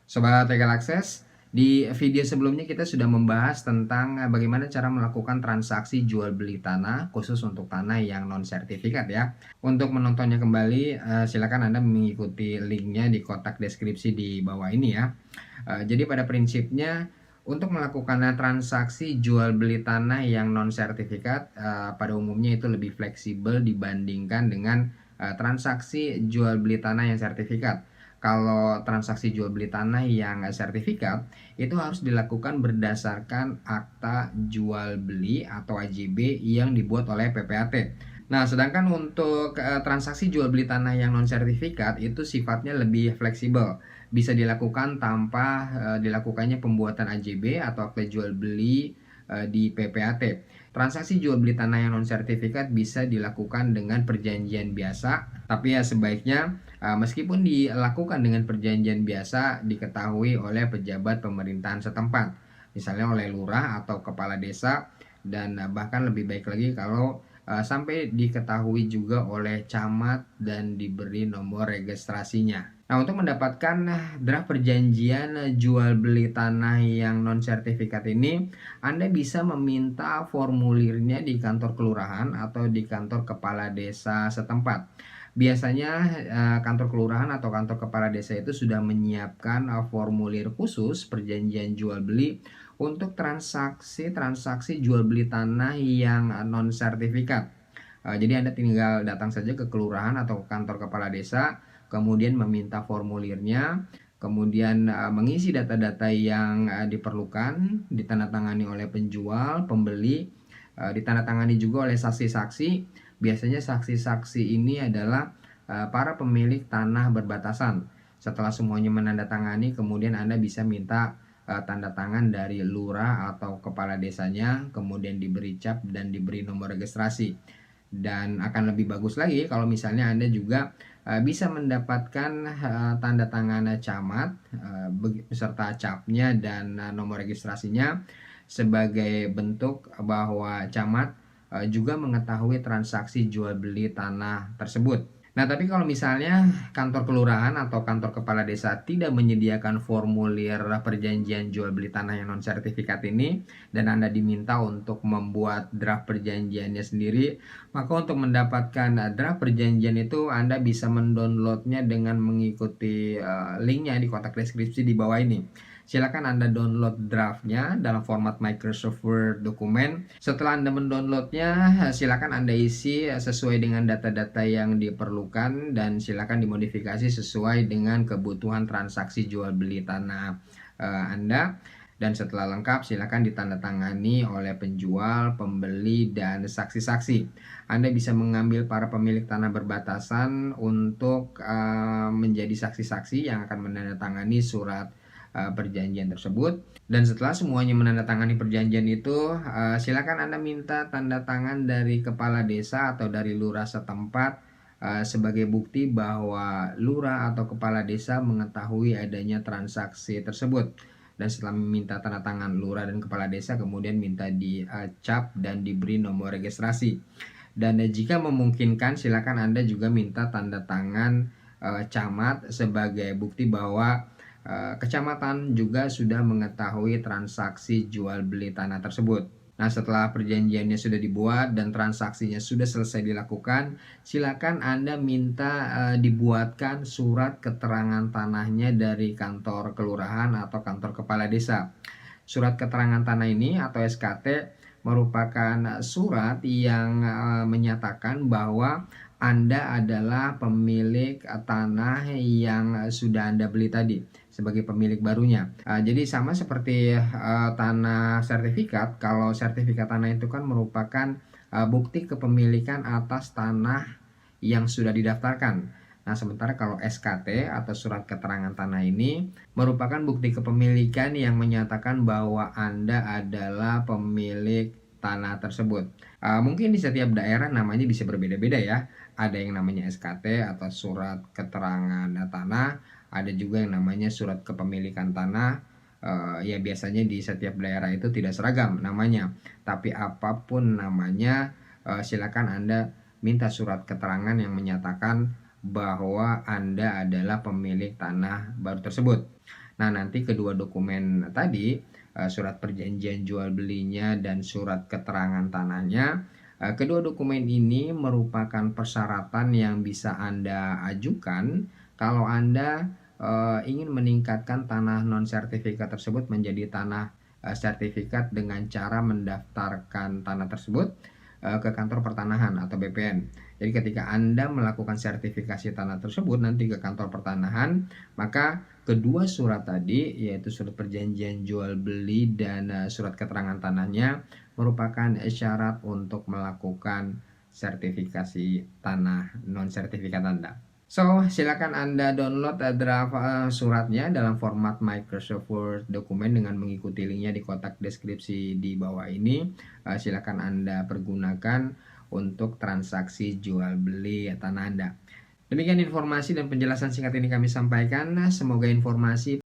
Sobat Legal Access, di video sebelumnya kita sudah membahas tentang bagaimana cara melakukan transaksi jual beli tanah khusus untuk tanah yang non sertifikat ya. Untuk menontonnya kembali, silakan Anda mengikuti linknya di kotak deskripsi di bawah ini ya. Jadi pada prinsipnya untuk melakukan transaksi jual beli tanah yang non sertifikat pada umumnya itu lebih fleksibel dibandingkan dengan transaksi jual beli tanah yang sertifikat. Kalau transaksi jual beli tanah yang sertifikat itu harus dilakukan berdasarkan akta jual beli atau AJB yang dibuat oleh PPAT. Nah, sedangkan untuk transaksi jual beli tanah yang non sertifikat itu sifatnya lebih fleksibel. Bisa dilakukan tanpa dilakukannya pembuatan AJB atau akta jual beli di PPAT. Transaksi jual beli tanah yang non sertifikat bisa dilakukan dengan perjanjian biasa, tapi ya sebaiknya meskipun dilakukan dengan perjanjian biasa diketahui oleh pejabat pemerintahan setempat, misalnya oleh lurah atau kepala desa, dan bahkan lebih baik lagi kalau sampai diketahui juga oleh camat dan diberi nomor registrasinya. Nah, untuk mendapatkan draft perjanjian jual beli tanah yang non sertifikat ini, Anda bisa meminta formulirnya di kantor kelurahan atau di kantor kepala desa setempat. Biasanya kantor kelurahan atau kantor kepala desa itu sudah menyiapkan formulir khusus perjanjian jual beli untuk transaksi jual beli tanah yang non sertifikat. Jadi Anda tinggal datang saja ke kelurahan atau kantor kepala desa, kemudian meminta formulirnya, kemudian mengisi data-data yang diperlukan, ditandatangani oleh penjual, pembeli, ditandatangani juga oleh saksi-saksi. Biasanya saksi-saksi ini adalah para pemilik tanah berbatasan. Setelah semuanya menandatangani, kemudian Anda bisa minta tanda tangan dari lurah atau kepala desanya, kemudian diberi cap dan diberi nomor registrasi. Dan akan lebih bagus lagi kalau misalnya Anda juga bisa mendapatkan tanda tangan camat beserta capnya dan nomor registrasinya sebagai bentuk bahwa camat juga mengetahui transaksi jual beli tanah tersebut. Nah, tapi kalau misalnya kantor kelurahan atau kantor kepala desa tidak menyediakan formulir perjanjian jual beli tanah yang non sertifikat ini dan Anda diminta untuk membuat draft perjanjiannya sendiri, maka untuk mendapatkan draft perjanjian itu Anda bisa mendownloadnya dengan mengikuti linknya di kotak deskripsi di bawah ini. Silakan Anda download draftnya dalam format Microsoft Word dokumen. Setelah Anda mendownloadnya, silakan Anda isi sesuai dengan data-data yang diperlukan dan silakan dimodifikasi sesuai dengan kebutuhan transaksi jual beli tanah Anda. Dan setelah lengkap, silakan ditandatangani oleh penjual, pembeli, dan saksi-saksi. Anda bisa mengambil para pemilik tanah berbatasan untuk menjadi saksi-saksi yang akan menandatangani surat perjanjian tersebut. Dan setelah semuanya menandatangani perjanjian itu, silakan Anda minta tanda tangan dari kepala desa atau dari lurah setempat sebagai bukti bahwa lurah atau kepala desa mengetahui adanya transaksi tersebut. Dan setelah meminta tanda tangan lurah dan kepala desa, kemudian minta dicap dan diberi nomor registrasi. Dan jika memungkinkan, silakan Anda juga minta tanda tangan camat sebagai bukti bahwa kecamatan juga sudah mengetahui transaksi jual beli tanah tersebut. Nah, setelah perjanjiannya sudah dibuat dan transaksinya sudah selesai dilakukan, silakan Anda minta dibuatkan surat keterangan tanahnya dari kantor kelurahan atau kantor kepala desa. Surat keterangan tanah ini atau SKT merupakan surat yang menyatakan bahwa Anda adalah pemilik tanah yang sudah Anda beli tadi sebagai pemilik barunya. Jadi sama seperti tanah sertifikat, kalau sertifikat tanah itu kan merupakan bukti kepemilikan atas tanah yang sudah didaftarkan. Nah, sementara kalau SKT atau surat keterangan tanah ini merupakan bukti kepemilikan yang menyatakan bahwa Anda adalah pemilik tanah tersebut. Mungkin di setiap daerah namanya bisa berbeda-beda ya. Ada yang namanya SKT atau surat keterangan tanah, ada juga yang namanya surat kepemilikan tanah. Ya biasanya di setiap daerah itu tidak seragam namanya. Tapi apapun namanya, silakan Anda minta surat keterangan yang menyatakan bahwa Anda adalah pemilik tanah baru tersebut. Nah, nanti kedua dokumen tadi, surat perjanjian jual belinya dan surat keterangan tanahnya, kedua dokumen ini merupakan persyaratan yang bisa Anda ajukan kalau Anda ingin meningkatkan tanah non sertifikat tersebut menjadi tanah sertifikat dengan cara mendaftarkan tanah tersebut ke kantor pertanahan atau BPN. Jadi ketika Anda melakukan sertifikasi tanah tersebut nanti ke kantor pertanahan, maka kedua surat tadi, yaitu surat perjanjian jual beli dan surat keterangan tanahnya, merupakan syarat untuk melakukan sertifikasi tanah non sertifikat Anda. So, silakan Anda download draft suratnya dalam format Microsoft Word dokumen dengan mengikuti linknya di kotak deskripsi di bawah ini. Silakan Anda pergunakan untuk transaksi jual beli tanah Anda. Demikian informasi dan penjelasan singkat ini kami sampaikan. Semoga informasi